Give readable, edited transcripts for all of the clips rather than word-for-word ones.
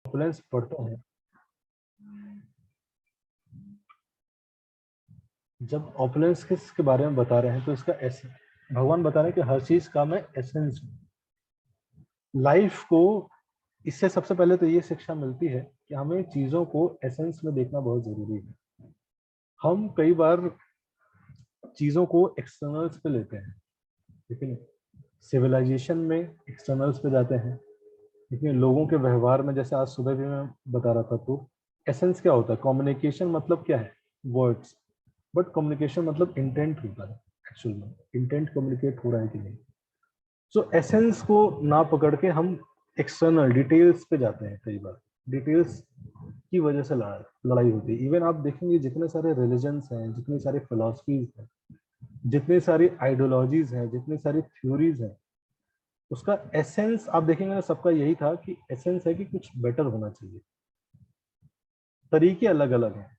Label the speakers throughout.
Speaker 1: Opulence पढ़ते हैं, जब ऑपुलेंस के बारे में बता रहे हैं तो इसका भगवान बता रहे हैं कि हर चीज का मैं एसेंस हूं। लाइफ को इससे सबसे पहले तो ये शिक्षा मिलती है कि हमें चीजों को एसेंस में देखना बहुत जरूरी है। हम कई बार चीजों को एक्सटर्नल्स पे लेते हैं, लेकिन सिविलाइजेशन में एक्सटर्नल्स पे जाते हैं, लेकिन लोगों के व्यवहार में, जैसे आज सुबह भी मैं बता रहा था, तो एसेंस क्या होता है? कम्युनिकेशन मतलब क्या है? वर्ड्स। बट कम्युनिकेशन मतलब इंटेंट होता है। एक्चुअल में इंटेंट कम्युनिकेट हो रहा है कि नहीं। सो एसेंस को ना पकड़ के हम एक्सटर्नल डिटेल्स पे जाते हैं। कई बार डिटेल्स की वजह से लड़ाई होती है। इवन आप देखेंगे जितने सारे रिलीजन्स हैं, जितनी सारी फिलोसफीज हैं, जितनी सारी आइडियोलॉजीज हैं, जितनी सारी थ्योरीज हैं, उसका एसेंस आप देखेंगे ना, सबका यही था कि एसेंस है कि कुछ बेटर होना चाहिए। तरीके अलग अलग हैं,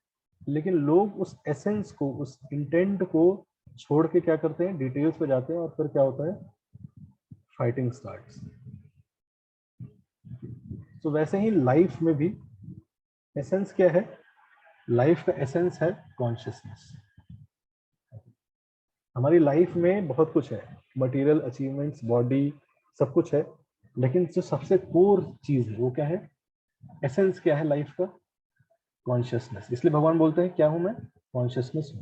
Speaker 1: लेकिन लोग उस एसेंस को, उस इंटेंट को छोड़ के क्या करते हैं? डिटेल्स पे जाते हैं, और फिर क्या होता है? Fighting starts. तो वैसे ही लाइफ में भी एसेंस क्या है? लाइफ का एसेंस है कॉन्शियसनेस। हमारी लाइफ में बहुत कुछ है, मटेरियल अचीवमेंट्स, बॉडी, सब कुछ है, लेकिन जो सबसे कोर चीज है वो क्या है? एसेंस क्या है लाइफ का? कॉन्शियसनेस। इसलिए भगवान बोलते हैं क्या हूं मैं? कॉन्शियसनेस हूं।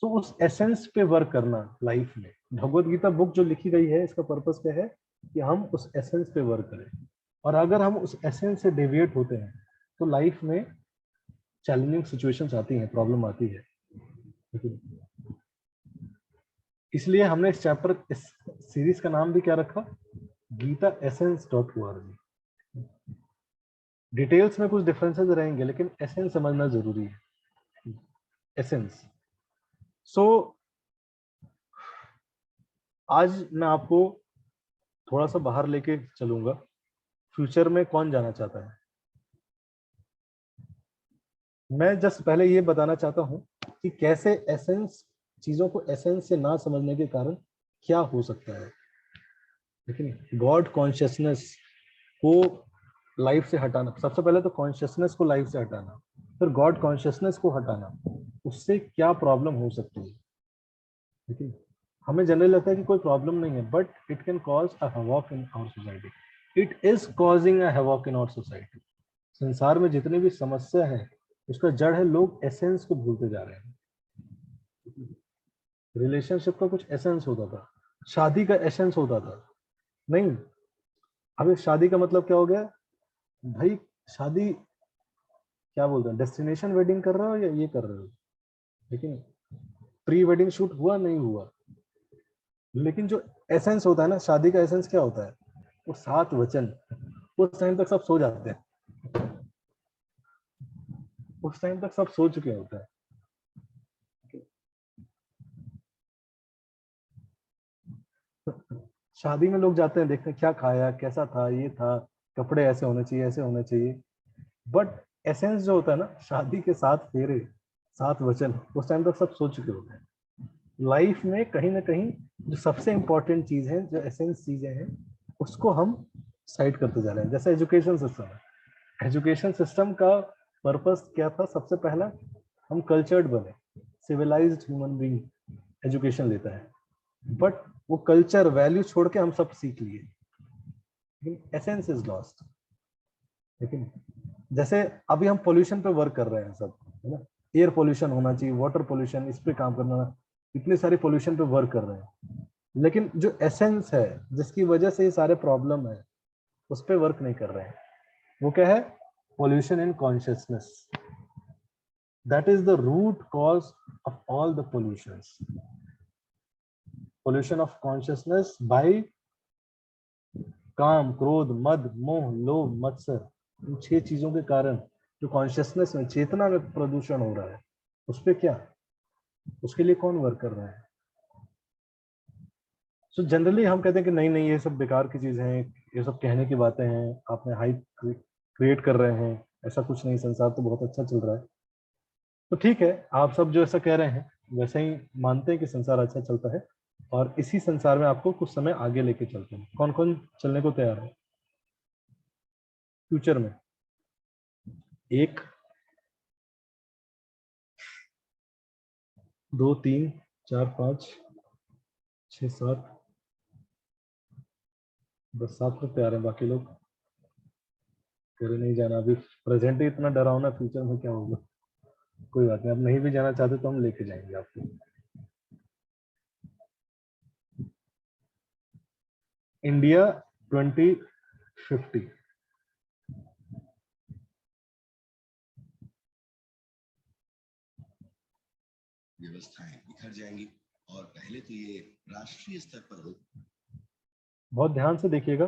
Speaker 1: तो उस एसेंस पे वर्क करना लाइफ में, भगवत गीता बुक जो लिखी गई है, इसका पर्पस क्या है? कि हम उस एसेंस पे वर्क करें। और अगर हम उस एसेंस से डेविएट होते हैं तो लाइफ में चैलेंजिंग सिचुएशंस आती हैं, प्रॉब्लम आती है। इसलिए हमने इस चैप्टर, इस सीरीज का नाम भी क्या रखा? Gita essence .org। डिटेल्स में कुछ डिफरेंसेस रहेंगे, लेकिन एसेंस समझना जरूरी है। एसेंस। सो आज मैं आपको थोड़ा सा बाहर लेके चलूंगा। फ्यूचर में कौन जाना चाहता है? मैं जस्ट पहले ये बताना चाहता हूं कि कैसे एसेंस, चीजों को एसेंस से ना समझने के कारण क्या हो सकता है। लेकिन गॉड कॉन्शियसनेस को लाइफ से हटाना, सबसे पहले तो कॉन्शियसनेस को लाइफ से हटाना, फिर गॉड कॉन्शियसनेस को हटाना, उससे क्या प्रॉब्लम हो सकती है। लेकिन हमें जनरली लगता है कि कोई प्रॉब्लम नहीं है, but it can cause a havoc in our society. It is causing a havoc in our society. संसार में जितनी भी समस्या है, उसका जड़ है लोग एसेंस को भूलते जा रहे हैं। रिलेशनशिप का कुछ एसेंस होता था, शादी का एसेंस होता था। नहीं, अभी शादी का मतलब क्या हो गया भाई? शादी क्या बोलते हैं, डेस्टिनेशन वेडिंग कर रहे हो या ये कर रहे हो? लेकिन प्री वेडिंग शूट हुआ नहीं हुआ। लेकिन जो एसेंस होता है ना, शादी का एसेंस क्या होता है? वो 7 वचन। उस टाइम तक सब सो जाते हैं, उस टाइम तक सब सो चुके होते हैं। शादी में लोग जाते हैं, देखते हैं क्या खाया, कैसा था, ये था, कपड़े ऐसे होने चाहिए, ऐसे होने चाहिए। बट एसेंस जो होता है ना, शादी के 7 फेरे, 7 वचन, उस टाइम तक सब सो चुके होते हैं। लाइफ में कहीं ना कहीं जो सबसे इंपॉर्टेंट चीज है, जो एसेंस चीजें हैं, उसको हम साइड करते जा रहे हैं। जैसे एजुकेशन सिस्टम है। एजुकेशन सिस्टम का पर्पस क्या था? सबसे पहला, हम कल्चर्ड बने, सिविलाइज्ड ह्यूमन बीइंग एजुकेशन लेता है। बट वो कल्चर वैल्यू छोड़ के हम सब सीख लिए, लेकिन एसेंस इज लॉस्ट। लेकिन जैसे अभी हम पोल्यूशन पे वर्क कर रहे हैं सब, है ना? एयर पोल्यूशन होना चाहिए, वाटर पोल्यूशन, इस पे काम करना, इतने सारे पोल्यूशन पे वर्क कर रहे हैं, लेकिन जो एसेंस है, जिसकी वजह से ये सारे प्रॉब्लम है, उस पे वर्क नहीं कर रहे हैं। वो क्या है? Pollution in consciousness. That is the root cause of all the pollutions. Pollution of consciousness by काम, क्रोध, मद, मोह, लोभ, मत्सर, इन 6 चीजों के कारण जो कॉन्शियसनेस में, चेतना में प्रदूषण हो रहा है, उस पे क्या, उसके लिए कौन वर्क कर रहा है? सो जनरली हम कहते हैं कि नहीं नहीं, ये सब बेकार की चीजें हैं, ये सब कहने की बातें हैं, आपने हाइप क्रिएट कर रहे हैं, ऐसा कुछ नहीं, संसार तो बहुत अच्छा चल रहा है। तो ठीक है, आप सब जो ऐसा कह रहे हैं, वैसे ही मानते हैं कि संसार अच्छा चलता है, और इसी संसार में आपको कुछ समय आगे लेके चलते हैं। कौन कौन चलने को तैयार है? फ्यूचर में 1 2 3 4 5 6 7 बस 7 तो तैयार है, बाकी लोग तेरे नहीं जाना। अभी प्रेजेंट ही इतना डरावना, फ्यूचर में क्या होगा। कोई बात नहीं, अब नहीं भी जाना चाहते तो हम लेके जाएंगे आपको। इंडिया 2050।
Speaker 2: व्यवस्थाएं बिखर जाएंगी और पहले तो ये राष्ट्रीय स्तर पर हो।
Speaker 1: बहुत ध्यान से देखिएगा,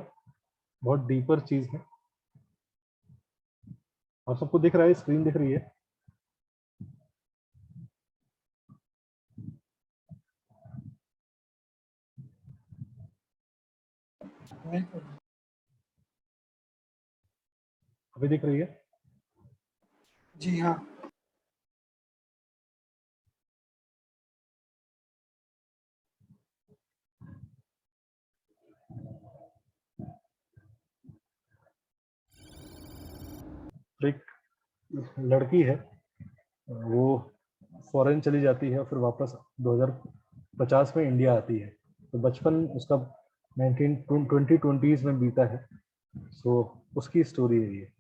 Speaker 1: बहुत डीपर चीज है। आप सबको दिख रहा है, स्क्रीन दिख रही है? अभी दिख रही है?
Speaker 3: जी हाँ।
Speaker 1: एक लड़की है, वो फॉरेन चली जाती है, फिर वापस 2050 में इंडिया आती है। तो बचपन उसका 2020s में बीता है। सो उसकी स्टोरी है ये।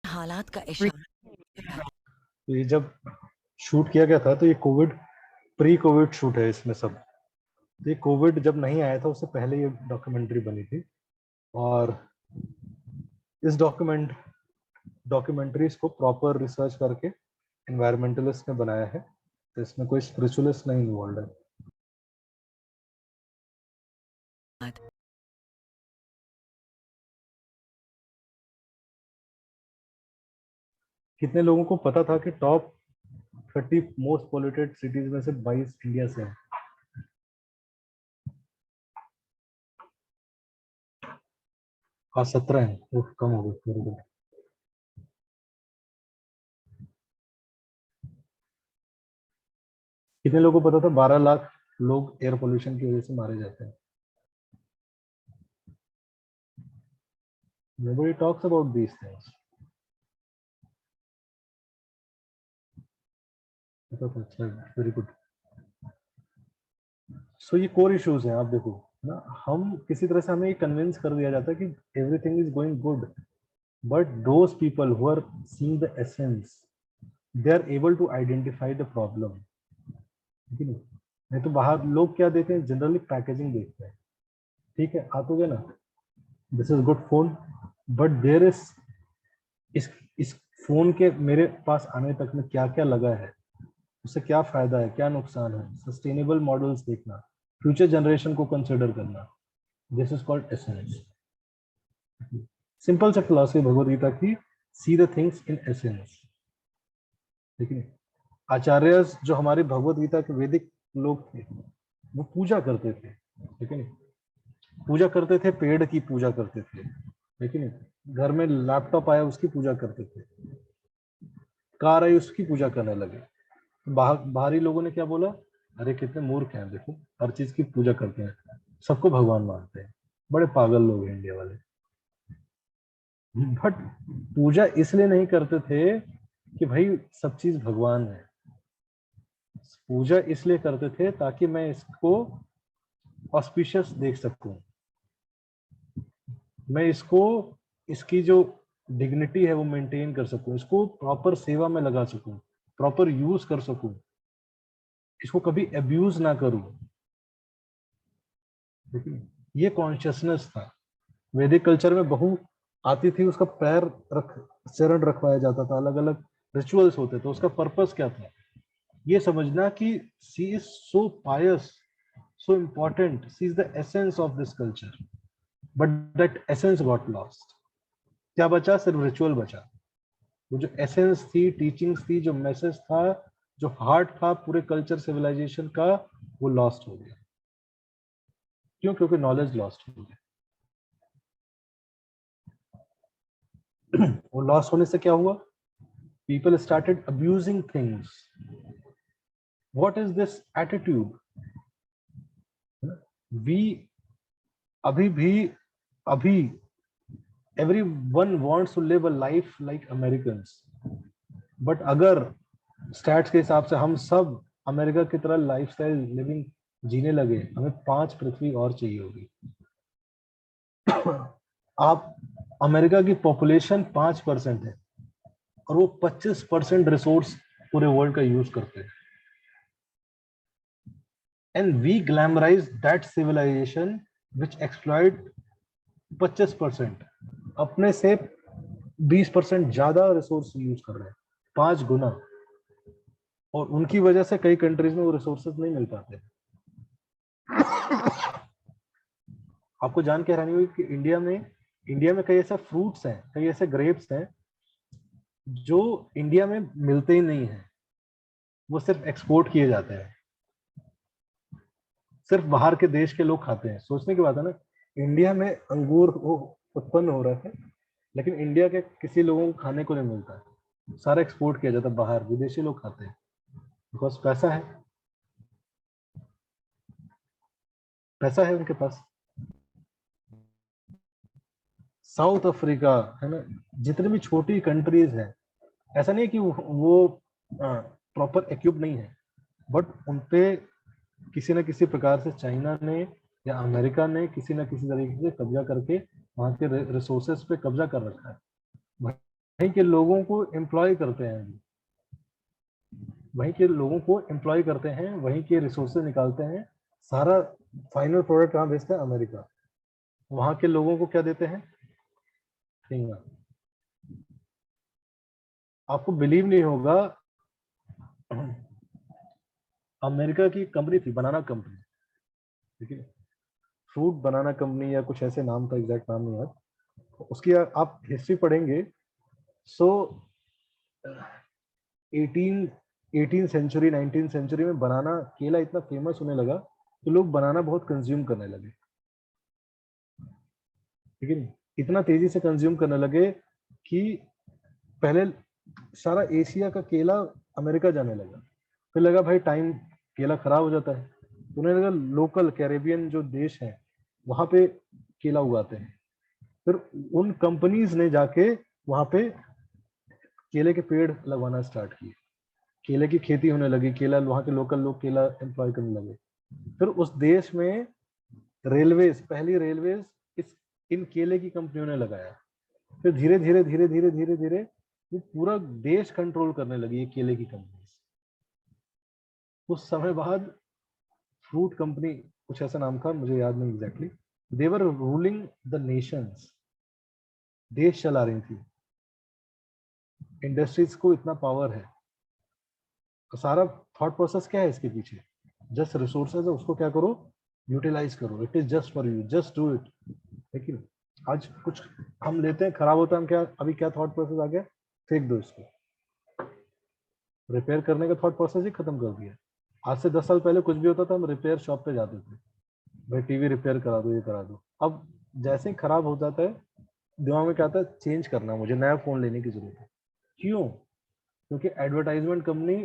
Speaker 4: हालात का इशारा।
Speaker 1: तो ये जब शूट किया गया था तो ये प्री कोविड शूट है इसमें सब। तो ये कोविड जब नहीं आया था उससे पहले ये डॉक्यूमेंट्री बनी थी। और इस डॉक्यूमेंट्रीज को प्रॉपर रिसर्च करके एनवायरमेंटलिस्ट ने बनाया है। तो इसमें कोई स्पिरिचुअलिस्ट नहीं इन्वॉल्व है। कितने लोगों को पता था कि टॉप 30 मोस्ट पोल्यूटेड सिटीज में से 22 इंडिया से हैं? हाँ 17 हैं। वो कम हो गए, वेरी गुड। कितने लोगों को पता था 12 लाख लोग एयर पोल्यूशन की वजह से मारे जाते हैं? Nobody talks about these things. अच्छा, वेरी गुड। सो ये कोर इश्यूज हैं, आप देखो ना। हम किसी तरह से हमें ये कन्विंस कर दिया जाता है कि everything is going good, but those people who are seeing the essence, they are able to identify the problem. नहीं तो बाहर लोग क्या देते हैं, जनरली पैकेजिंग देखते हैं। ठीक है, आप हो गया ना, this is good phone, but there is इस फोन के मेरे पास आने तक में क्या क्या लगा है, उससे क्या फायदा है, क्या नुकसान है। सस्टेनेबल मॉडल्स देखना, फ्यूचर जनरेशन को कंसिडर करना, this is called essence. Simple से फिलॉसफी भगवद गीता की, see the things in essence. ठीक है, आचार्य जो हमारे भगवद गीता के वैदिक लोग थे, वो पूजा करते थे। ठीक है, पूजा करते थे, पेड़ की पूजा करते थे। ठीक है, घर में लैपटॉप आया उसकी पूजा करते थे, कार आई उसकी पूजा करने लगे। बाहरी लोगों ने क्या बोला, अरे कितने मूर्ख हैं, देखो हर चीज की पूजा करते हैं, सबको भगवान मानते हैं, बड़े पागल लोग हैं इंडिया वाले। बट पूजा इसलिए नहीं करते थे कि भाई सब चीज भगवान है। पूजा इसलिए करते थे ताकि मैं इसको ऑस्पिशियस देख सकूं, मैं इसको, इसकी जो डिग्निटी है वो मेंटेन कर सकूं, इसको प्रॉपर सेवा में लगा सकूं, प्रॉपर यूज कर सकूं, इसको कभी अब्यूज ना करूं। ये कॉन्शियसनेस था। वैदिक कल्चर में बहू आती थी, उसका चरण रखवाया जाता था, अलग अलग रिचुअल्स होते थे। उसका पर्पस क्या था? ये समझना कि she is so pious, so important, she is the essence of this culture, but that essence got lost. क्या बचा? सिर्फ रिचुअल बचा। वो जो एसेंस थी, टीचिंग्स थी, जो मैसेज था, जो हार्ट था पूरे कल्चर सिविलाइजेशन का, वो लॉस्ट हो गया। क्यों? क्योंकि नॉलेज लॉस्ट हो गया। वो लॉस होने से क्या हुआ? People started abusing things. What is this attitude? We अभी everyone wants to live a life like Americans, but अगर स्टैट्स के हिसाब से हम सब अमेरिका की तरह लाइफस्टाइल लिविंग जीने लगे, हमें 5 पृथ्वी और चाहिए होगी। आप, अमेरिका की पॉपुलेशन 5% है और वो 25% रिसोर्स पूरे वर्ल्ड का यूज करते हैं। And we glamorise that civilisation which exploit 25%, अपने से 20% ज्यादा रिसोर्स यूज कर रहे हैं, 5 गुना। और उनकी वजह से कई कंट्रीज में वो रिसोर्सेज नहीं मिल पाते। आपको जान के हैरानी हुई कि इंडिया में कई ऐसे फ्रूट्स हैं, कई ऐसे ग्रेप्स हैं जो इंडिया में मिलते ही नहीं है, वो सिर्फ एक्सपोर्ट किए जाते हैं, सिर्फ बाहर के देश के लोग खाते हैं। सोचने की बात है ना, इंडिया में अंगूर उत्पन्न हो रहे थे, लेकिन इंडिया के किसी लोगों को खाने को नहीं मिलता है, सारा एक्सपोर्ट किया जाता है बाहर, विदेशी लोग खाते हैं, बिकॉज पैसा है, पैसा है उनके पास। साउथ अफ्रीका है ना, जितनी भी छोटी कंट्रीज हैं, ऐसा नहीं कि वो प्रॉपर इक्विप नहीं है, बट उनपे किसी न किसी प्रकार से चाइना ने या अमेरिका ने किसी न किसी तरीके से कब्जा करके वहां के रिसोर्सेज पे कब्जा कर रखा है। वहीं के लोगों को एम्प्लॉय करते हैं, वहीं के लोगों को एम्प्लॉय करते हैं, वहीं के रिसोर्सेज निकालते हैं, सारा फाइनल प्रोडक्ट कहाँ भेजते हैं? अमेरिका। वहां के लोगों को क्या देते हैं? ठेंगा। आपको बिलीव नहीं होगा, अमेरिका की कंपनी थी, बनाना कंपनी, ठीक है, फ्रूट बनाना कंपनी या कुछ ऐसे नाम था, एग्जैक्ट नाम नहीं याद। उसकी आप हिस्ट्री पढ़ेंगे, सो 18 सेंचुरी 19 सेंचुरी में बनाना, केला इतना फेमस होने लगा तो लोग बनाना बहुत कंज्यूम करने लगे, ठीक है, इतना तेजी से कंज्यूम करने लगे कि पहले सारा एशिया का केला अमेरिका जाने लगा। फिर लगा भाई टाइम, केला खराब हो जाता है, तो उन्हें लगा लोकल कैरेबियन जो देश है वहां पे केला उगाते हैं। फिर उन कंपनीज ने जाके वहां पे केले के पेड़ लगवाना स्टार्ट किए, केले की खेती होने लगी, केला वहां के लोकल लोग केला एम्प्लॉय करने लगे। फिर उस देश में रेलवेज, पहली रेलवेज इस इन केले की कंपनियों ने लगाया। फिर धीरे धीरे धीरे धीरे धीरे धीरे वो पूरा देश कंट्रोल करने लगी ये केले की कंपनी। कुछ समय बाद फ्रूट कंपनी, कुछ ऐसा नाम था, मुझे याद नहीं exactly, they were ruling the Nations, देश चला रही थी। इंडस्ट्रीज को इतना पावर है, तो सारा थॉट प्रोसेस क्या है इसके पीछे? जस्ट रिसोर्सेज है, उसको क्या करो? यूटिलाइज करो, it is just for you, just do it. लेकिन आज कुछ हम लेते हैं, खराब होता है, हम क्या, अभी क्या थॉट प्रोसेस आ गया? फेंक दो इसको। रिपेयर करने का थॉट प्रोसेस ही खत्म कर दिया। आज से 10 साल पहले कुछ भी होता था, हम रिपेयर शॉप पे जाते थे, भाई टीवी रिपेयर करा दो, ये करा दो। अब जैसे ही खराब हो जाता है, दिमाग में क्या आता है? चेंज करना, मुझे नया फोन लेने की जरूरत है। क्यों? क्योंकि एडवर्टाइजमेंट कंपनी,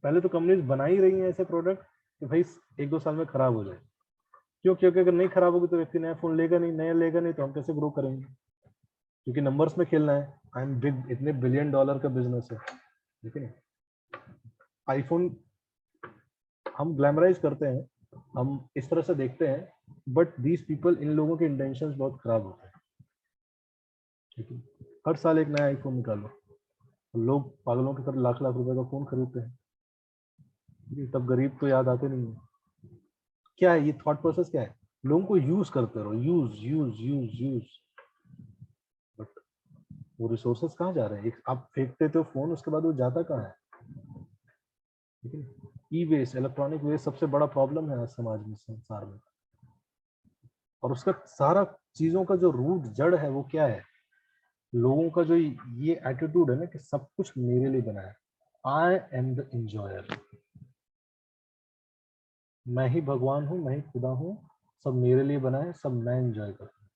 Speaker 1: पहले तो कंपनीज बना ही रही हैं ऐसे प्रोडक्ट कि भाई 1-2 साल में खराब हो जाए। क्यों? क्योंकि अगर नहीं खराब होगी तो व्यक्ति नया फोन लेगा नहीं, नया लेगा नहीं तो हम कैसे ग्रो करेंगे? क्योंकि नंबर्स में खेलना है। आई एम बिग, इतने बिलियन डॉलर का बिजनेस है, ठीक है। आईफोन हम ग्लैमराइज करते हैं, हम इस तरह से देखते हैं, बट दीज पीपल, इन लोगों के इंटेंशंस बहुत खराब होते हैं, ठीक है। हर साल एक नया आईफोन निकालो, लोग पागलों की तरह लाख लाख रुपए का फोन खरीदते हैं, तब गरीब तो याद आते नहीं है। क्या है ये थॉट प्रोसेस? क्या है? लोगों को यूज करते रहो, use use use use, but वो रिसोर्सेस कहाँ जा रहे हैं? एक आप फेंक देते हो फोन, उसके बाद वो जाता कहाँ है? लेकिन ई वेस्ट, इलेक्ट्रॉनिक वेस्ट सबसे बड़ा प्रॉब्लम है आज समाज में, संसार में। और उसका सारा चीजों का जो रूट जड़ है वो क्या है? लोगों का जो ये एटीट्यूड है ना कि सब कुछ मेरे लिए बना है, आई एम द एंजॉयर, मैं ही भगवान हूँ, मैं ही खुदा हूँ, सब मेरे लिए बना है, सब मैं एंजॉय करता हूँ।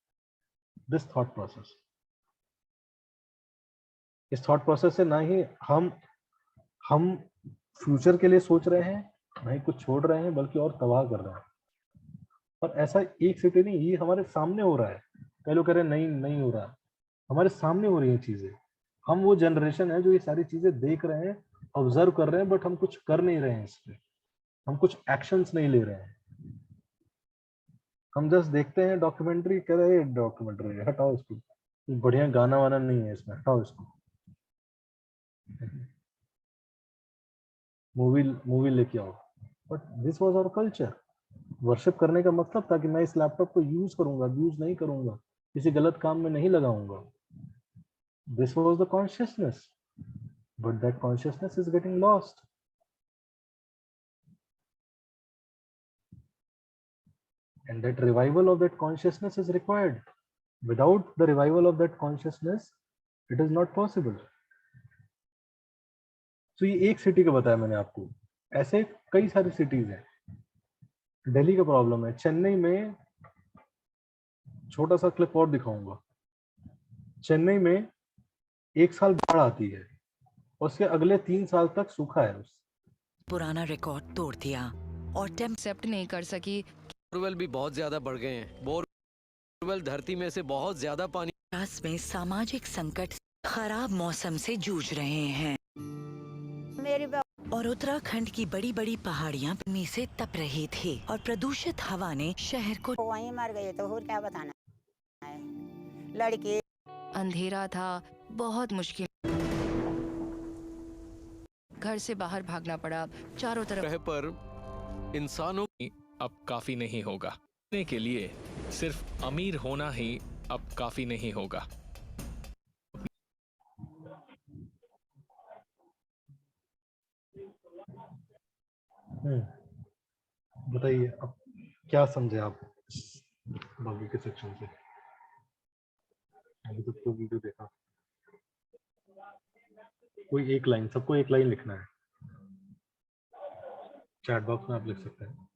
Speaker 1: दिस थॉट प्रोसेस, इस थॉट प्रोसेस से ना ही हम फ्यूचर के लिए सोच रहे हैं, ना ही कुछ छोड़ रहे हैं, बल्कि और तबाह कर रहे हैं। और ऐसा एक सिटी नहीं, ये हमारे सामने हो रहा है। कई लोग कह रहे हैं नहीं नहीं हो रहा, हमारे सामने हो रही है चीजें। हम वो जनरेशन है जो ये सारी चीजें देख रहे हैं, ऑब्जर्व कर रहे हैं, बट हम कुछ कर नहीं रहे हैं इस पे, हम कुछ एक्शंस नहीं ले रहे हैं। हम जस्ट देखते हैं डॉक्यूमेंट्री, कह रहे हैं डॉक्यूमेंट्री हटाओ इसको, बढ़िया गाना वाना नहीं है इसमें, हटाओ इसको। मूवी मूवी लेके आओ। But this was our culture. Worship करने का मतलब था कि मैं इस लैपटॉप को यूज करूंगा, यूज नहीं करूंगा, किसी गलत काम में नहीं लगाऊंगा। This was the consciousness, but that consciousness is getting lost. And that revival of that consciousness is required. Without the revival of that consciousness, it is not possible. So ये एक सिटी का बताया मैंने आपको, ऐसे कई सारी सिटीज हैं। दिल्ली का प्रॉब्लम है, चेन्नई में छोटा सा क्लिप और दिखाऊंगा। चेन्नई में एक साल बाढ़ आती है, उसके अगले 3 साल तक सूखा है।
Speaker 4: पुराना रिकॉर्ड तोड़ दिया और
Speaker 5: एक्सेप्ट नहीं कर सकी।
Speaker 6: बोरवेल भी बहुत ज्यादा बढ़ गए हैं। बोरवेल धरती में से बहुत ज्यादा पानी
Speaker 4: में सामाजिक संकट, खराब मौसम से जूझ रहे हैं। और उत्तराखंड की बड़ी बड़ी पहाड़ियां गर्मी से तप रही थी और प्रदूषित हवा ने शहर को
Speaker 7: वहीं मर गए तो और क्या बताना है। लड़के
Speaker 5: अंधेरा था, बहुत मुश्किल, घर से बाहर भागना पड़ा, चारों तरफ
Speaker 6: रहे पर इंसानों
Speaker 8: अब काफी नहीं होगा। करने के लिए सिर्फ अमीर होना ही अब काफी नहीं होगा।
Speaker 1: बताइए अब क्या समझे आप बाकी के सेक्शन से? अभी तक तो वीडियो देखा, कोई एक लाइन, सबको एक लाइन लिखना है। चैट बॉक्स में आप लिख सकते हैं,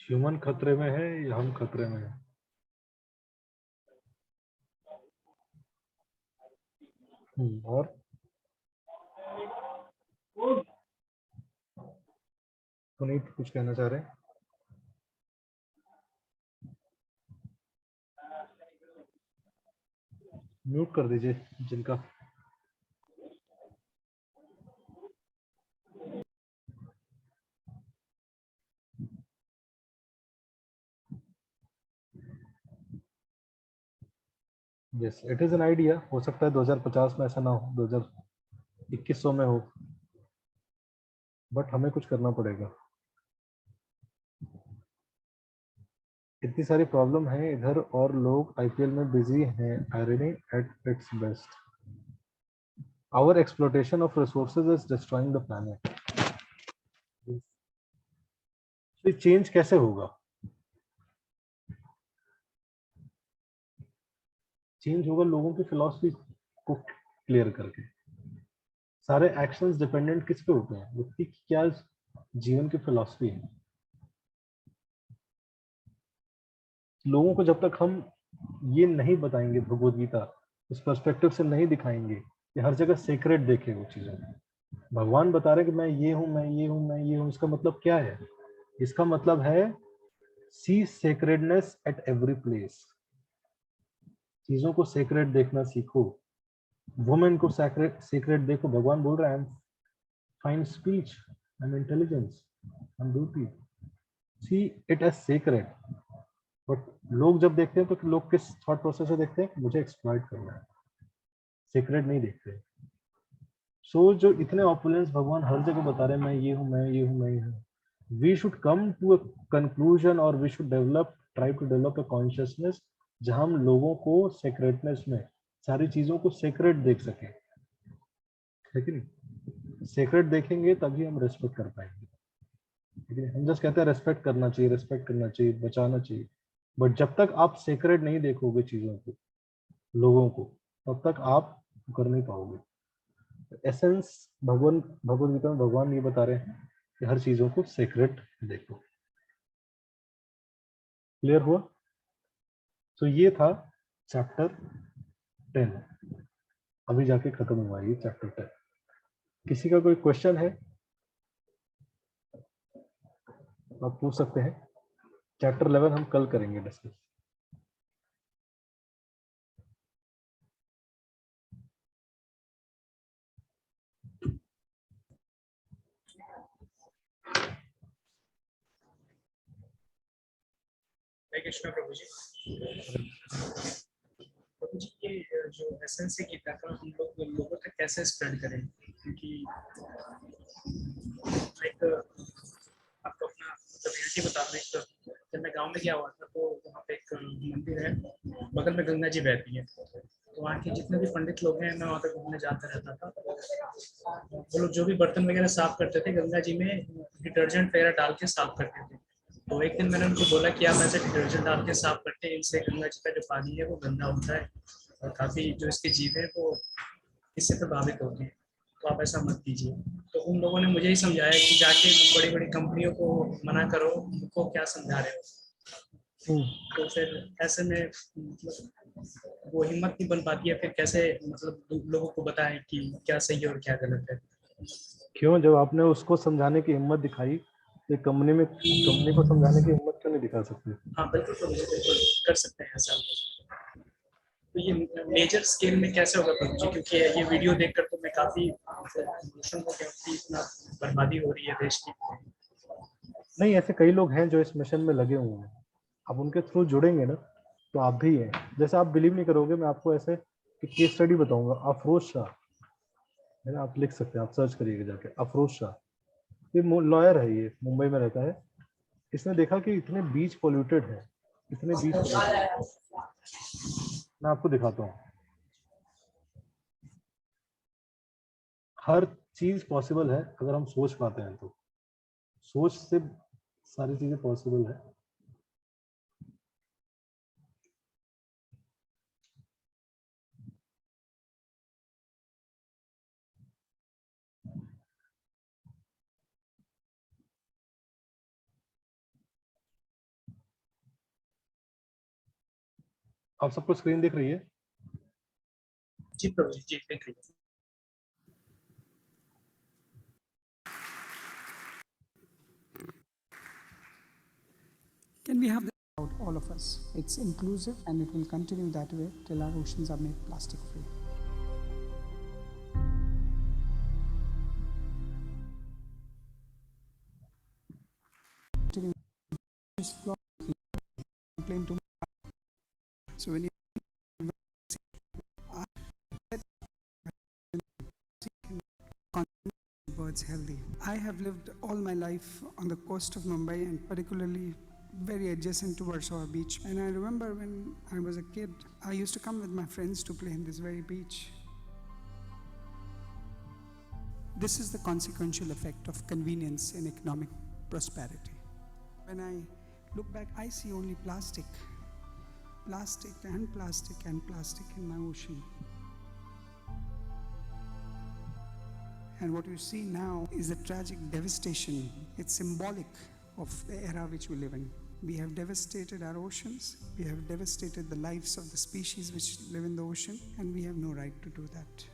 Speaker 1: ह्यूमन खतरे में है या हम खतरे में है। और पुनीत कुछ कहना चाह रहे हैं? म्यूट कर दीजिए जिनका। Yes, it is an idea. हो सकता है 2050 में ऐसा ना हो, 2021 में हो, बट हमें कुछ करना पड़ेगा। इतनी सारी प्रॉब्लम है इधर और लोग आईपीएल में बिजी हैं। Irony at its best, our exploitation of resources is destroying the planet. ये चेंज कैसे होगा? चेंज होगा लोगों की फिलॉसफी को क्लियर करके। सारे एक्शंस डिपेंडेंट किस पे होते हैं? व्यक्ति की क्या जीवन की फिलॉसफी है। लोगों को जब तक हम ये नहीं बताएंगे, भगवद गीता उस पर्सपेक्टिव से नहीं दिखाएंगे कि हर जगह सीक्रेट देखे वो चीजों में। भगवान बता रहे कि मैं ये हूं, मैं ये हूं, मैं ये हूं। इसका मतलब क्या है? इसका मतलब है सी सेक्रेडनेस एट एवरी प्लेस। चीजों को सेक्रेट देखना सीखो। वुमेन को सेक्रेट देखो। भगवान बोल रहा है I am fine speech, I am intelligence, I am beauty, see it as secret. But लोग जब देखते हैं तो लोग किस थॉट प्रोसेस से देखते हैं? मुझे एक्सप्लॉइट करना है, सीक्रेट नहीं देखते। सो जो इतने ऑपुलेंस भगवान हर जगह बता रहे हैं, मैं ये हूं, मैं ये हूं, मैं ये हूं, we should come to a conclusion और we should try to develop a consciousness जहां हम लोगों को सेक्रेटनेस में सारी चीजों को सेक्रेट देख सके, है कि नहीं? सेक्रेट देखेंगे तभी हम रेस्पेक्ट कर पाएंगे। ठीक है, हम जस्ट कहते हैं रेस्पेक्ट करना चाहिए, रेस्पेक्ट करना चाहिए, बचाना चाहिए, बट जब तक आप सेक्रेट नहीं देखोगे चीजों को, लोगों को, तब तक आप कर नहीं पाओगे। एसेंस भगवद गीता में भगवान ये बता रहे हैं कि हर चीजों को सेक्रेट देखो। क्लियर हुआ? तो ये था चैप्टर 10, अभी जाके खत्म हुआ ये चैप्टर 10। किसी का कोई क्वेश्चन है आप पूछ सकते हैं। चैप्टर 11 हम कल करेंगे डिस्कस।
Speaker 3: हरे कृष्ण प्रभु जी। प्रभु जी, ये जो एसेंस है गीता का हम लोग लोगों तक कैसे स्प्रेड करें, क्योंकि लाइक आपको अपना मतलब रियलिटी बता दूं, एक जब मैं गांव में गया हुआ था तो वहाँ पे एक मंदिर है, बगल में गंगा जी बहती है, तो वहाँ के जितने भी पंडित लोग हैं मैं वहाँ पे घूमने जाता रहता था। वो लोग जो भी बर्तन वगैरह साफ करते थे गंगा जी में डिटर्जेंट वगैरह डाल के साफ करते थे। तो एक दिन मैंने उनको बोला कि आप ऐसे डिटर्जेंट डाल के साफ करते हैं, इनसे गंगा जी का जो पानी है वो गंदा होता है और काफ़ी जो इसके जीव है वो इससे प्रभावित होते हैं, तो आप ऐसा मत कीजिए। तो उन लोगों ने मुझे ही समझाया कि जाके बड़ी बड़ी कंपनियों को मना करो, उनको क्या समझा रहे हो। तो फिर ऐसे में मतलब वो हिम्मत नहीं बन पाती है, फिर कैसे मतलब लोगों को बताएं कि क्या सही है और क्या गलत है।
Speaker 1: क्यों, जब आपने उसको समझाने की हिम्मत दिखाई तो कंपनी को समझाने की हिम्मत क्यों नहीं दिखा सकते?
Speaker 3: हाँ बिल्कुल, तो मुझे बिल्कुल कर सकते हैं ऐसा। तो ये मेजर स्केल में कैसे होगा प्रभु जी, क्योंकि ये वीडियो देखकर तो मैं काफी इमोशनल हो गया कि इतना बर्बादी हो रही है देश की।
Speaker 1: नहीं, ऐसे कई लोग हैं जो इस मिशन में लगे हुए हैं, आप उनके थ्रू जुड़ेंगे ना तो आप भी हैं। जैसे आप बिलीव नहीं करोगे, मैं आपको ऐसे केस स्टडी बताऊंगा। अफरोज शाह है ना, आप लिख सकते हैं, आप सर्च करिएगा जाके अफरोज शाह, ये लॉयर है, ये मुंबई में रहता है। इसने देखा कि इतने बीच पोल्यूटेड है, इतने बीच polluted। मैं आपको दिखाता हूँ, हर चीज पॉसिबल है अगर हम सोच पाते हैं तो। सोच से सारी चीजें पॉसिबल है। आप सबको स्क्रीन दिख रही है?
Speaker 3: जी प्रभु जी, देख लीजिए।
Speaker 9: Can we have this out, all of us? It's inclusive and it will continue that way till our oceans are made plastic free. Continue. Complain to me. So when you birds healthy. I have lived all my life on the coast of Mumbai and particularly very adjacent to Warsaw Beach. And I remember when I was a kid, I used to come with my friends to play in this very beach. This is the consequential effect of convenience in economic prosperity. When I look back, I see only plastic. Plastic and plastic and plastic in my ocean. And what you see now is the tragic devastation. It's symbolic of the era which we live in. We have devastated our oceans, we have devastated the lives of the species which live in the ocean, and we have no right to do that.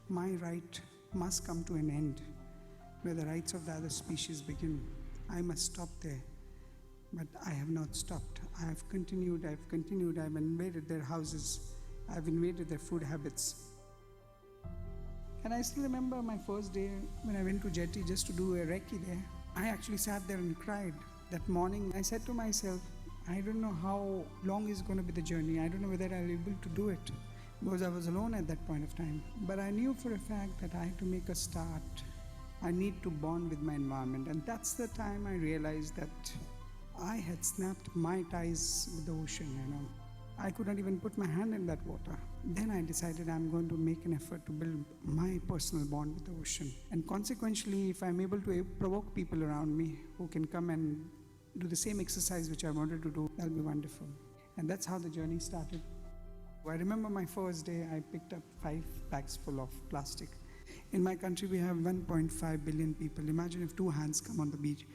Speaker 9: My right must come to an end where the rights of the other species begin. I must stop there. But I have not stopped. I have continued, I've invaded their houses, I've invaded their food habits. And I still remember my first day when I went to Jetty just to do a recce there. I actually sat there and cried. That morning I said to myself, I don't know how long is going to be the journey. I don't know whether I'll be able to do it, because I was alone at that point of time. But I knew for a fact that I had to make a start. I need to bond with my environment. And that's the time I realized that I had snapped my ties with the ocean, I could not even put my hand in that water. Then I decided I'm going to make an effort to build my personal bond with the ocean. And consequently, if I'm able to provoke people around me who can come and do the same exercise which I wanted to do, that'll be wonderful. And that's how the journey started. I remember my first day, I picked up 5 bags full of plastic. In my country, we have 1.5 billion people. Imagine if 2 hands come on the beach,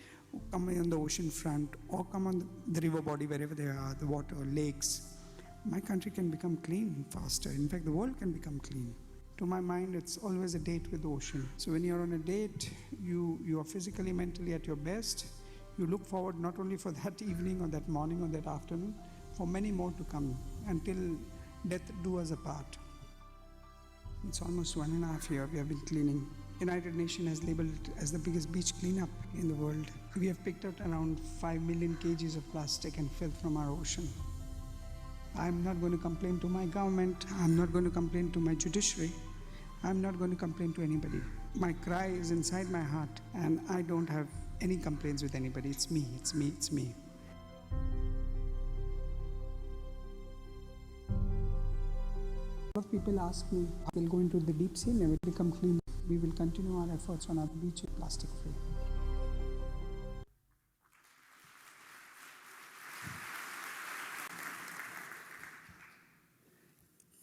Speaker 9: come on the ocean front, or come on the river body, wherever they are, the water, lakes. My country can become clean faster. In fact, the world can become clean. To my mind, it's always a date with the ocean. So when you're on a date, you are physically, mentally at your best. You look forward not only for that evening or that morning or that afternoon, for many more to come until death do us apart. It's almost 1.5 years we have been cleaning. United Nations has labeled it as the biggest beach cleanup in the world. We have picked up around 5 million kgs of plastic and filth from our ocean. I'm not going to complain to my government. I'm not going to complain to my judiciary. I'm not going to complain to anybody. My cry is inside my heart, and I don't have any complaints with anybody. It's me, it's me, it's me. A lot of people ask me, we'll go into the deep sea, never become clean. We will continue our efforts on our beach plastic free.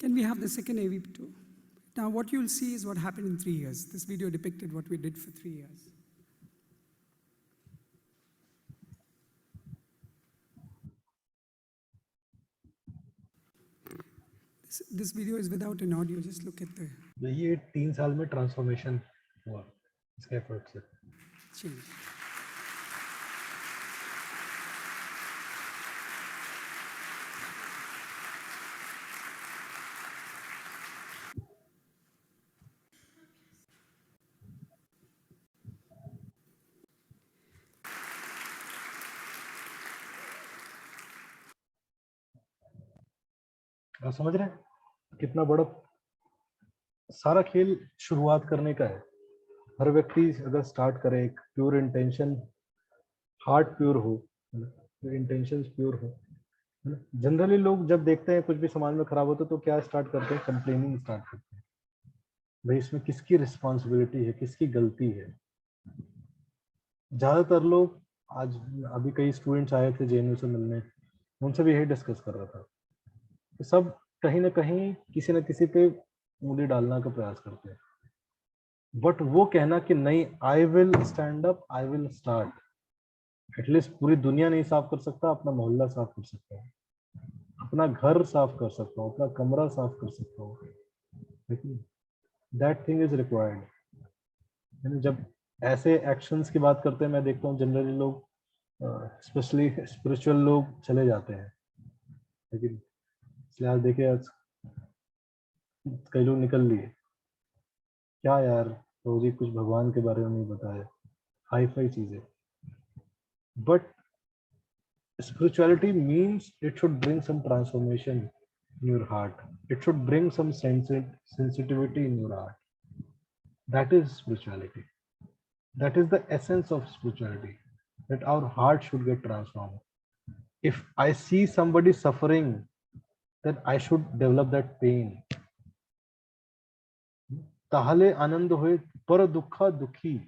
Speaker 9: Can we have the second AV too? Now what you'll see is what happened in 3 years. This video depicted what we did for 3 years. This video is without an audio, just look at the
Speaker 1: ये 3 साल में transformation हुआ इसके effort से.
Speaker 9: change.
Speaker 1: आप समझ रहे हैं कितना बड़ा सारा खेल शुरुआत करने का है. हर व्यक्ति अगर स्टार्ट करे एक प्योर इंटेंशन, हार्ट प्योर हो, इंटेंशंस प्योर हो. जनरली लोग जब देखते हैं कुछ भी समाज में खराब होता है तो क्या स्टार्ट करते हैं? कंप्लेनिंग स्टार्ट करते हैं. भाई इसमें किसकी रिस्पॉन्सिबिलिटी है, किसकी गलती है? ज्यादातर लोग, आज अभी कई स्टूडेंट्स आए थे जेएनयू से मिलने, उनसे भी यही डिस्कस कर रहा था. तो सब कहीं ना कहीं किसी न किसी पे उंगली डालना का प्रयास करते हैं. बट वो कहना कि नहीं, I will stand up, I will start. At least पूरी दुनिया नहीं साफ कर सकता, अपना मोहल्ला साफ कर सकता हूँ, अपना घर साफ कर सकता हूँ, अपना कमरा साफ कर सकता हूँ. That thing is required. जब ऐसे एक्शंस की बात करते हैं, मैं देखता हूँ जनरली लोग, स्पेशली स्पिरिचुअल लोग चले जाते हैं. लेकिन इसलिए आज देखिए, आज कई लोग निकल लिए. क्या यार, रोजी कुछ भगवान के बारे में नहीं बताया, हाई फाई चीजें. But spirituality means it should bring some transformation in your heart. It should bring some sensitivity in your heart. That is spirituality. That is the essence of spirituality, that our heart should get transformed. If I see somebody suffering, then I should develop that pain. ताहले आनंद होए पर दुखा दुखी.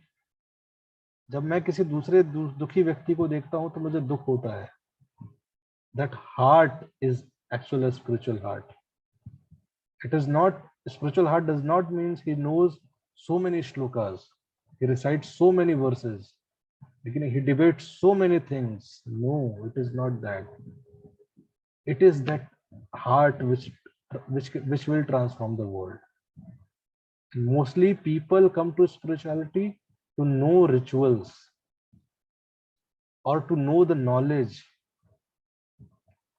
Speaker 1: जब मैं किसी दूसरे दुखी व्यक्ति को देखता हूं तो मुझे दुख होता है. That heart is actually a spiritual heart. It is not, spiritual heart does not mean he knows so many shlokas, he recites so many verses, he debates so many things. No, it is not that. It is that heart which will transform the world. Mostly people come to spirituality to know rituals or to know the knowledge.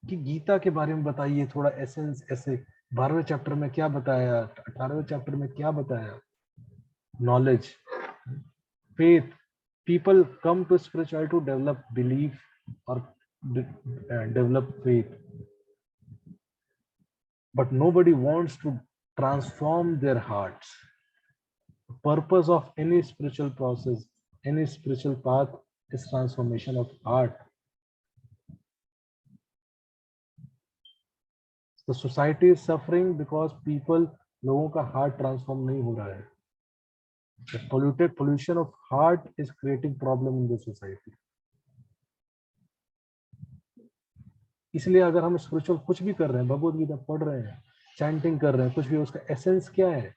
Speaker 1: कि गीता के बारे में बताइए थोड़ा essence, ऐसे 12वें chapter में क्या बताया, 18वें चैप्टर में क्या बताया. Knowledge, faith. People come to spirituality to develop belief और develop faith, but nobody wants to transform their hearts. The purpose of any spiritual process, any spiritual path is transformation of heart. तो society is suffering because people, लोगों का heart transform नहीं हो रहा है. Pollution of heart is creating problem in the society. इसलिए अगर हम स्पिरिचुअल कुछ भी कर रहे हैं, भगवत गीता पढ़ रहे हैं, चैंटिंग कर रहे हैं, कुछ भी, उसका एसेंस क्या है?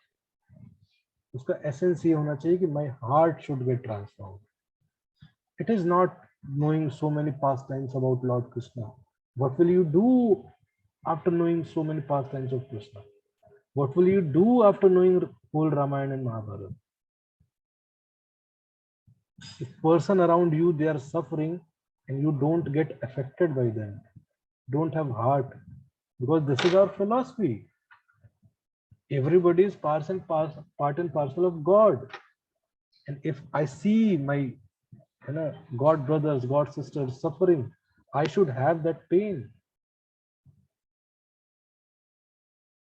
Speaker 1: उसका एसेंस ये होना चाहिए कि my heart should get transform. It is not knowing so many pastimes about Lord Krishna. What will you do after knowing so many pastimes of Krishna? What will you do after knowing whole Ramayana and Mahabharata? If person around you, they are suffering and you don't get affected by them, don't have heart, because this is our philosophy. Everybody is part and parcel of God. And if I see my God brothers, God sisters suffering, I should have that pain.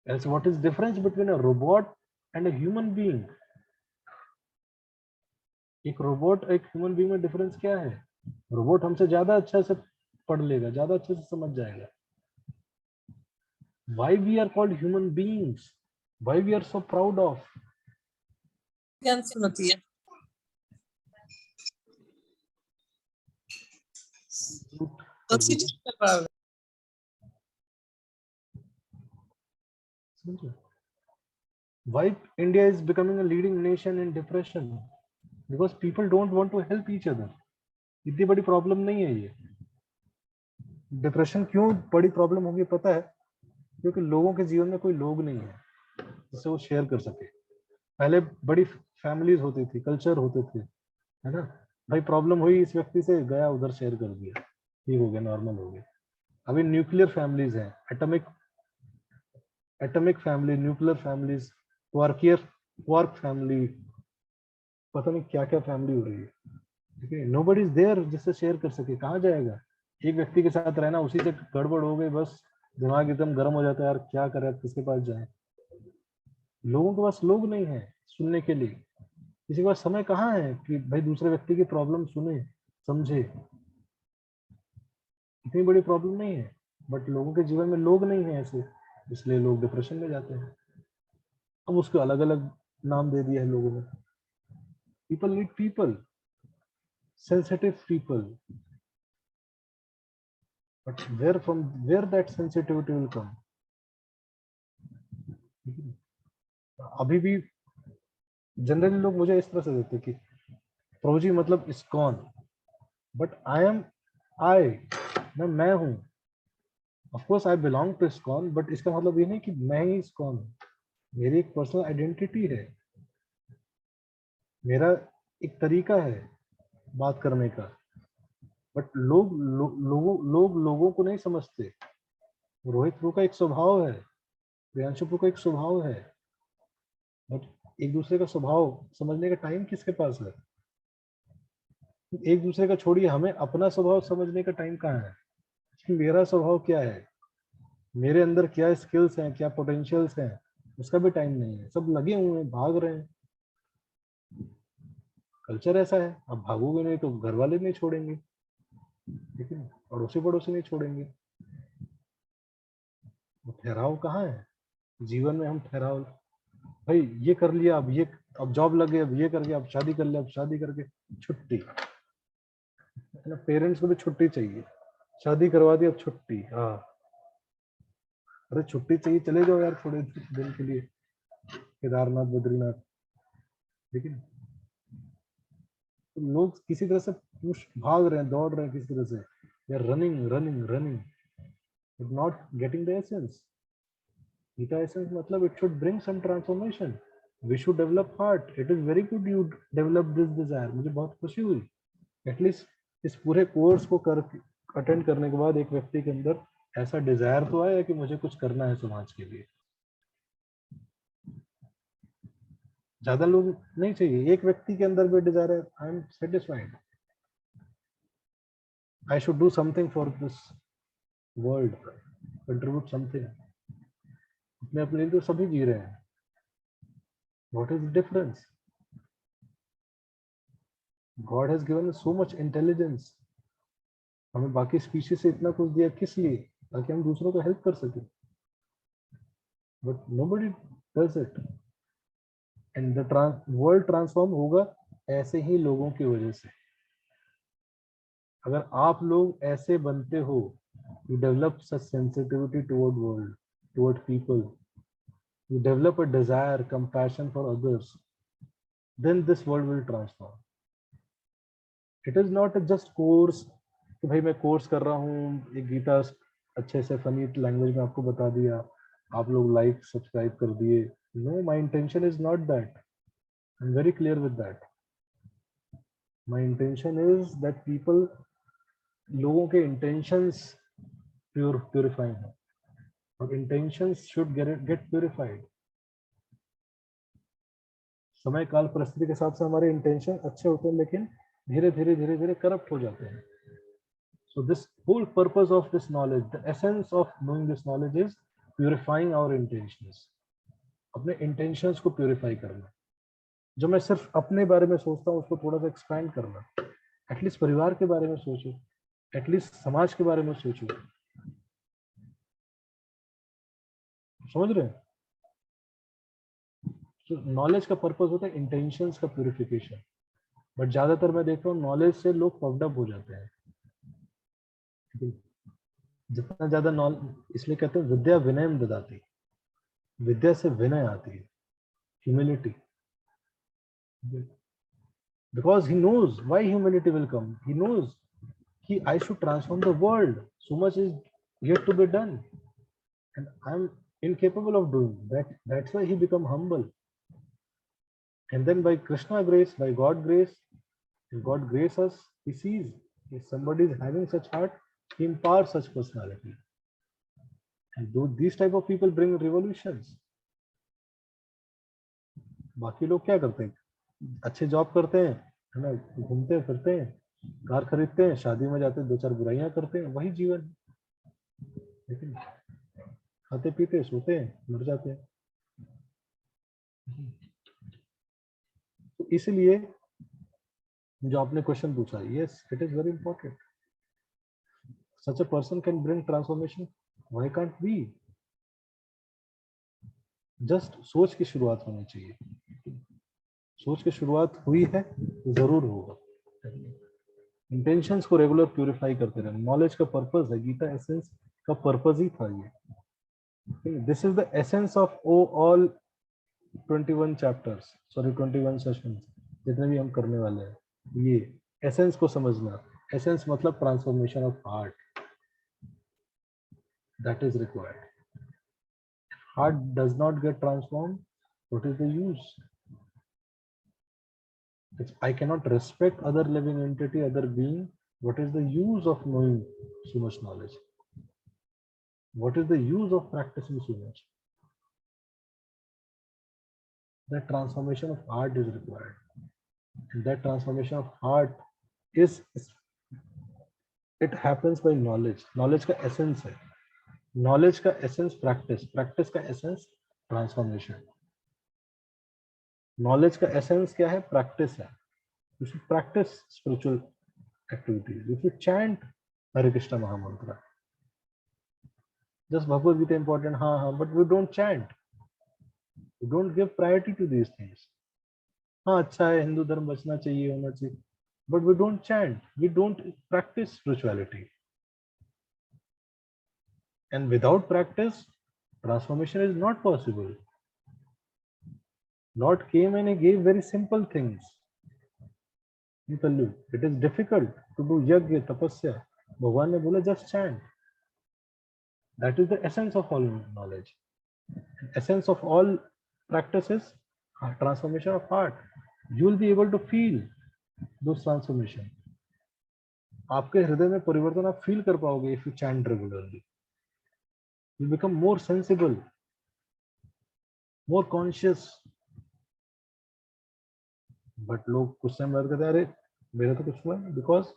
Speaker 1: Else what is difference between a robot and a human being? एक robot एक human being में difference क्या है? Robot हमसे ज्यादा अच्छा से पढ़ लेगा, ज्यादा अच्छे से समझ जाएगा. Why we are called human beings? Why we are so proud of?
Speaker 10: ज्ञान सुनती है.
Speaker 1: Why India is becoming a leading nation in depression? Because people don't want to help each other. इतनी बड़ी प्रॉब्लम नहीं है ये. डिप्रेशन क्यों बड़ी प्रॉब्लम होगी पता है? क्योंकि लोगों के जीवन में कोई लोग नहीं है जिससे वो शेयर कर सके. पहले बड़ी फैमिलीज होती थी, कल्चर होते थे, है ना? भाई प्रॉब्लम हुई इस व्यक्ति से, गया उधर शेयर कर दिया, ठीक हो गया, नॉर्मल हो गया. अभी न्यूक्लियर फैमिलीज हैं, atomic family, nuclear families, quark family, पता नहीं क्या क्या फैमिली हो रही है. ठीक है, नोबडी इज देयर जिससे शेयर कर सके. कहाँ जाएगा? एक व्यक्ति के साथ रहना, उसी से गड़बड़ हो गई, बस दिमाग एकदम गर्म हो जाता है, यार क्या करे, किसके पास जाए. लोगों के पास लोग नहीं है सुनने के लिए. किसी के पास समय कहाँ है कि भाई दूसरे व्यक्ति की प्रॉब्लम सुने, समझे. इतनी बड़ी प्रॉब्लम नहीं है, बट लोगों के जीवन में लोग नहीं है ऐसे, इसलिए लोग डिप्रेशन में जाते हैं. अब उसको अलग अलग नाम दे दिया है लोगों ने. People need people, sensitive people, but where that sensitivity will come? अभी भी जनरली लोग मुझे इस तरह से देते कि प्रभु जी मतलब इस्कॉन, बट मैं हूं. Of course I belong to ISKCON, but इसका मतलब ये नहीं कि मैं ही इस्कॉन हूं. मेरी एक पर्सनल आइडेंटिटी है, मेरा एक तरीका है बात करने का, बट लोगों को नहीं समझते. रोहित प्रो का एक स्वभाव है, प्रियांशु प्रो का एक स्वभाव है, बट एक दूसरे का स्वभाव समझने का टाइम किसके पास है? एक दूसरे का छोड़िए, हमें अपना स्वभाव समझने का टाइम कहाँ है? मेरा स्वभाव क्या है, मेरे अंदर क्या स्किल्स हैं, क्या पोटेंशियल्स हैं, उसका भी टाइम नहीं है. सब लगे हुए हैं, भाग रहे हैं. कल्चर ऐसा है. अब भागोगे नहीं तो घर वाले नहीं छोड़ेंगे, ठीक है, पड़ोसी नहीं छोड़ेंगे. ठहराव कहाँ है जीवन में? हम ठहराव, भाई ये कर लिया, अब जॉब लग गई, अब ये कर गया, अब शादी कर लिया, अब शादी करके छुट्टी. पेरेंट्स को भी छुट्टी चाहिए, शादी करवा दी, अब छुट्टी. हाँ, अरे छुट्टी चाहिए, चले जाओ यार थोड़े दिन के लिए केदारनाथ, बद्रीनाथ. ठीक है, तो लोग किसी तरह से भाग रहे हैं, दौड़ रहे हैं किसी तरह से. They are running but not getting the essence. Gita essence मतलब it should bring some transformation. We should develop heart. It is very good you develop this desire. मुझे बहुत खुशी हुई. At least इस पूरे कोर्स को अटेंड करने के बाद एक व्यक्ति के अंदर ऐसा डिजायर तो आया कि मुझे कुछ करना है समाज के लिए. ज्यादा लोग नहीं चाहिए, एक व्यक्ति के अंदर भी डिजायर है, I am satisfied, I should do something for this world, contribute something. अपने लिए तो सभी जी रहे हैं. What is the difference? God has given so much intelligence. हमें बाकी स्पीशीज से इतना कुछ दिया किस लिए? ताकि हम दूसरों को हेल्प कर सके. but nobody does it. And the world transform होगा ऐसे ही लोगों की वजह से. अगर आप लोग ऐसे बनते हो, you develop such sensitivity toward world, toward people, you develop a desire, compassion for others, then this world will transform. It is not a just course कि भाई मैं कोर्स कर रहा हूँ, एक गीता अच्छे से फनी लैंग्वेज में आपको बता दिया, आप लोग लाइक सब्सक्राइब कर दिए. No, my intention is not that. I'm very clear with that. My intention is that people, लोगों के intentions purifying है, और intentions should get purified. समय काल परिस्थिति के हिसाब से हमारे इंटेंशन अच्छे होते हैं, लेकिन धीरे धीरे करप्ट हो जाते हैं. So this whole purpose of this knowledge, the essence of knowing this knowledge is purifying our intentions. अपने intentions को purify करना. जो मैं सिर्फ अपने बारे में सोचता हूँ उसको थोड़ा सा expand करना. एटलीस्ट परिवार के बारे में सोचो, एटलीस्ट समाज के बारे में सोचो. समझ रहे हैं? So knowledge का purpose होता है intentions का purification. बट ज्यादातर मैं देखता हूँ knowledge से लोग puffed up हो जाते हैं. जितना ज्यादा नॉलेज, इसलिए कहते हैं विद्या विनयम ददाति. विद्या से विनय आती है, humility. Because he knows why humility will come. He knows कि I should transform the world. So much is yet to be done, and I'm incapable of doing that. That's why he become humble. And then by Krishna grace, by God grace, God grace us. He sees if somebody is having such heart, he impart such personality, and these type of people bring revolutions. बाकी लोग क्या करते हैं? अच्छे job करते हैं, है ना, घूमते फिरते हैं, कार खरीदते हैं, शादी में जाते हैं, दो चार बुराइयां करते हैं, वही जीवन. लेकिन खाते पीते सोते हैं, मर जाते हैं. तो इसलिए जो आपने क्वेश्चन पूछा, yes, it is very important. Such a person can bring transformation. Why can't we? Just सोच की शुरुआत होनी चाहिए. सोच की शुरुआत हुई है तो जरूर होगा. इंटेंशंस को रेगुलर प्यूरिफाई करते रहना. नॉलेज का पर्पस है, गीता एसेंस का पर्पस ही था ये. This is the essence of all 21 chapters, sorry 21 sessions जितने भी हम करने वाले हैं. ये एसेंस को समझना. एसेंस मतलब transformation of heart. That is required. Heart does not get transformed. What is the use? If I cannot respect other living entity, other being, what is the use of knowing so much knowledge? What is the use of practicing so much? That transformation of heart is required. And that transformation of heart it happens by knowledge. Knowledge का essence है. Knowledge का essence practice, practice का essence transformation. Knowledge का essence क्या है? Practice है. You should practice spiritual activities. You should chant Hare Krishna mahamantra. Just Bhagavad Gita important, हाँ, but we don't chant. We don't give priority to these things. हाँ, अच्छा है, हिंदू धर्म बचना चाहिए, होना चाहिए, but we don't chant. We don't practice spirituality. And without practice, transformation is not possible. Lord came and he gave very simple things. It is difficult to do yajna, tapasya. Bhagwan ne bola just chant. That is the essence of all knowledge. Essence of all practices, transformation of heart. You will be able to feel those transformation. आपके हृदय में परिवर्तन आप feel कर पाओगे if you chant regularly. You become more sensible, more conscious. But लोग कुछ समय बाद कहते हैं, अरे मेरा तो कुछ हुआ नहीं, because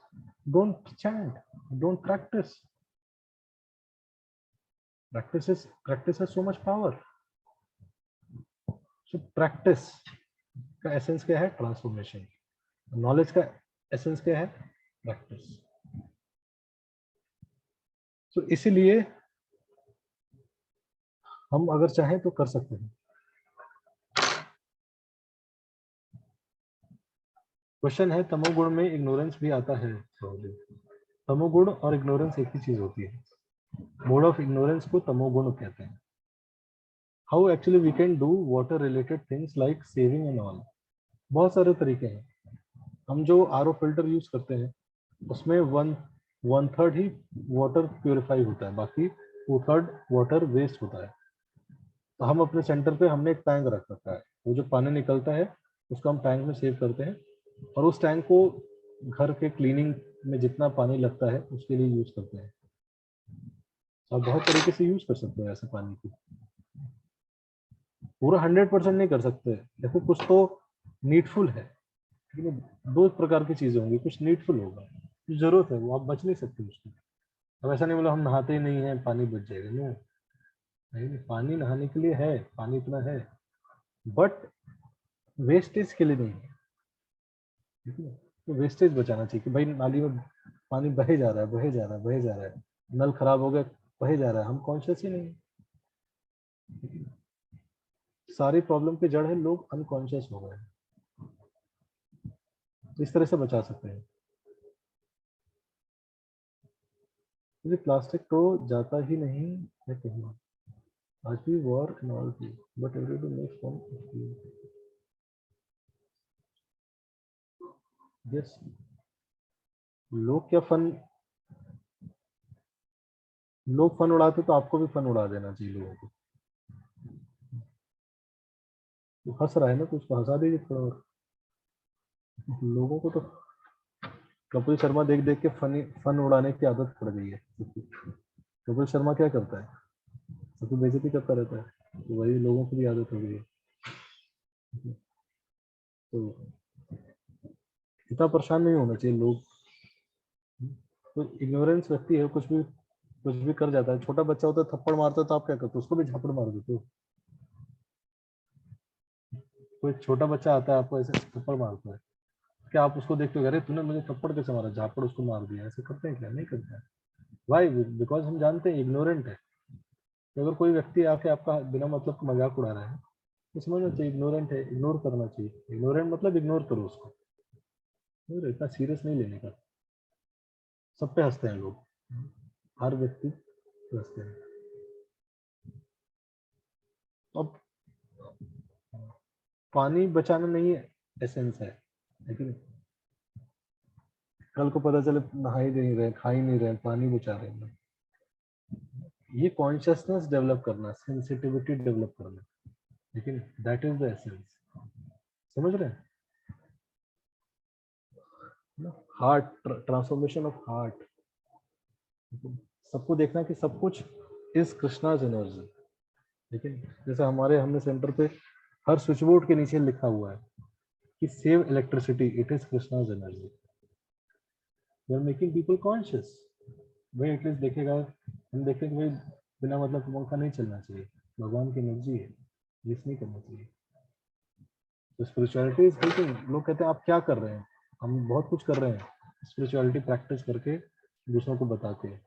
Speaker 1: don't chant, don't practice. Practice has so much power. So practice का essence क्या है? Transformation. Knowledge का essence क्या है? Practice. So इसीलिए हम अगर चाहें तो कर सकते हैं। क्वेश्चन है, तमोगुण में इग्नोरेंस भी आता है? तमोगुण और इग्नोरेंस एक ही चीज होती है। मोड ऑफ इग्नोरेंस को तमोगुण कहते हैं। How actually we can do water related things like saving and all. बहुत सारे तरीके हैं। हम जो आरओ फिल्टर यूज करते हैं उसमें वन थर्ड ही वाटर प्योरीफाई होता है, बाकी 2/3 वाटर वेस्ट होता है। तो हम अपने सेंटर पे हमने एक टैंक रख रखा है, वो जो पानी निकलता है उसको हम टैंक में सेव करते हैं, और उस टैंक को घर के क्लीनिंग में जितना पानी लगता है उसके लिए यूज करते हैं। आप बहुत तरीके से यूज कर सकते हैं ऐसे पानी को। पूरा 100% नहीं कर सकते, देखो कुछ तो नीडफुल है, ठीक है। दो प्रकार की चीजें होंगी, कुछ नीडफुल होगा, जो जरूरत है वो आप बच नहीं सकते उसकी। अब ऐसा नहीं बोला हम नहाते ही नहीं है पानी बच जाएगा, नहीं, पानी नहाने के लिए है, पानी इतना है, बट वेस्टेज के लिए नहीं है, ठीक है। तो वेस्टेज बचाना चाहिए कि भाई नाली में पानी बहे जा रहा है, बहे जा रहा है, बहे जा रहा है, नल खराब हो गया, बहे जा रहा है, हम कॉन्शियस ही नहीं। सारी प्रॉब्लम की जड़ है लोग अनकॉन्शियस हो गए, इस तरह से बचा सकते हैं। क्योंकि प्लास्टिक तो जाता ही नहीं है कहीं। आज भी वॉर एंड ऑल थी, but everyday makes fun. Yes, लोग क्या फन, लोग फन उड़ाते तो आपको भी फन उड़ा देना चाहिए लोगों को। तो हंस रहा है ना तो उसको हंसा दीजिए थोड़ा और। लोगों को तो कपिल शर्मा देख देख के फन उड़ाने की आदत पड़ गई है। कपिल शर्मा क्या करता है, सबकी बेइज्जती करता रहता है, तो वही लोगों की भी आदत हो गई है। तो इतना परेशान नहीं होना चाहिए लोग। तो इग्नोरेंस व्यक्ति है, कुछ भी कर जाता है। छोटा बच्चा होता है थप्पड़ मारता है तो आप क्या करते हो, उसको भी झापड़ मार देते हो। कोई छोटा बच्चा आता है आपको ऐसे थप्पड़ मारता है, क्या आप उसको देखते हो अरे तूने मुझे थप्पड़ कैसे मारा, झापड़ उसको मार दिया, ऐसे करते हैं क्या? नहीं करते हैं। वाई? बिकॉज हम जानते हैं इग्नोरेंट है। तो अगर कोई व्यक्ति आके आपका बिना मतलब का मजाक उड़ा रहा है तो समझना चाहिए इग्नोरेंट है, इग्नोर करना चाहिए। इग्नोरेंट मतलब इग्नोर करो उसको, इतना सीरियस नहीं लेने का। सब पे हंसते हैं लोग, हर व्यक्ति पे हंसते हैं। अब पानी बचाना नहीं एसेंस है, लेकिन कल को पता चले नहा ही नहीं रहे, खा ही नहीं रहे, पानी बचा रहे हैं। ये कॉन्शियसनेस डेवलप करना, सेंसिटिविटी डेवलप करना, लेकिन दैट इज द एसेंस। समझ रहे हैं? हार्ट ट्रांसफॉर्मेशन ऑफ हार्ट, सबको देखना कि सब कुछ इज कृष्णाज एनर्जी। लेकिन जैसे हमने सेंटर पे हर स्विच बोर्ड के नीचे लिखा हुआ है कि save electricity, it is Krishna's energy. We are making people conscious. भाई एटलीस्ट देखेगा, हम देखते हैं कि भाई बिना मतलब पंखा नहीं चलना चाहिए, भगवान की एनर्जी है, मिस नहीं करना चाहिए। तो स्पिरिचुअलिटी इज हेल्पिंग। लोग कहते हैं आप क्या कर रहे हैं, हम बहुत कुछ कर रहे हैं, स्पिरिचुअलिटी प्रैक्टिस करके दूसरों को बताते हैं।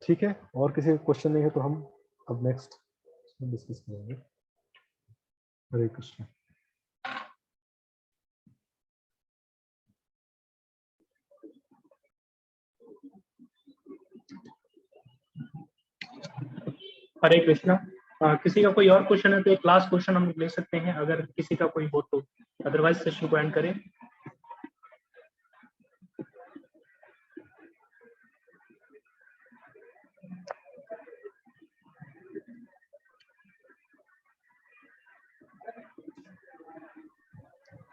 Speaker 1: ठीक है, और किसी क्वेश्चन नहीं है तो हम अब नेक्स्ट डिस्कस करेंगे। हरे कृष्ण।
Speaker 3: हरे कृष्णा। किसी का कोई और क्वेश्चन है तो एक लास्ट क्वेश्चन हम ले सकते हैं, अगर किसी का कोई हो तो, अदरवाइज सेशन को एंड करें।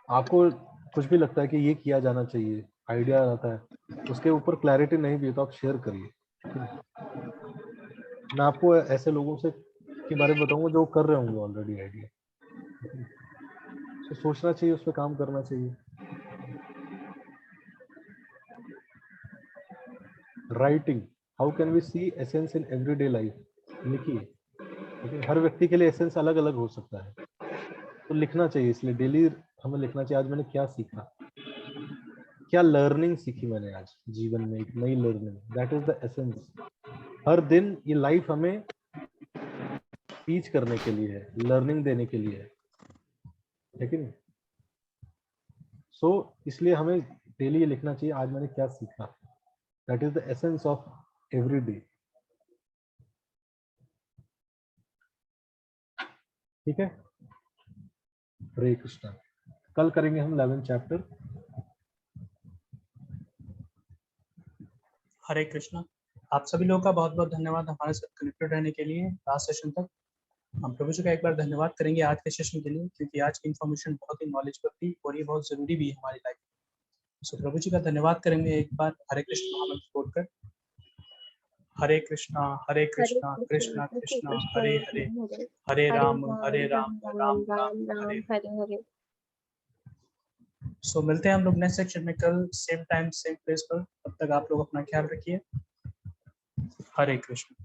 Speaker 1: आपको कुछ भी लगता है कि ये किया जाना चाहिए, आइडिया आता है, उसके ऊपर क्लैरिटी नहीं भी है तो आप शेयर करिए। मैं आपको ऐसे लोगों से के बारे में बताऊंगा जो कर रहे होंगे ऑलरेडी आइडिया, तो सोचना चाहिए, उस पर काम करना चाहिए। Writing, how can we see essence in everyday life, लिखिए। लेकिन हर व्यक्ति के लिए एसेंस अलग अलग हो सकता है, तो लिखना चाहिए। इसलिए डेली हमें लिखना चाहिए, आज मैंने क्या सीखा, क्या लर्निंग सीखी मैंने आज जीवन में, एक नई learning, that is the essence. हर दिन ये लाइफ हमें टीच करने के लिए है, लर्निंग देने के लिए है, लेकिन सो इसलिए हमें डेली ये लिखना चाहिए आज मैंने क्या सीखा। That is the essence of every day. ठीक है, हरे कृष्णा। कल करेंगे हम 11th चैप्टर।
Speaker 3: हरे कृष्णा। आप सभी लोगों का बहुत बहुत धन्यवाद हमारे साथ कनेक्टेड रहने के लिए लास्ट सेशन तक। हम प्रभु जी का एक बार धन्यवाद करेंगे आज के सेशन के लिए, क्योंकि आज की इन्फॉर्मेशन बहुत ही नॉलेजेबल थी और ये बहुत जरूरी भी है हमारी लाइफ में। सो प्रभु जी का धन्यवाद करेंगे एक बार हरे कृष्ण महामंत्र बोलकर। हरे कृष्णा कृष्णा कृष्णा हरे हरे, हरे राम राम राम हरे हरे। सो मिलते हैं हम लोग नेक्स्ट सेक्शन में कल सेम टाइम सेम प्लेस पर। तब तक आप लोग अपना ख्याल रखिए। हरे कृष्ण।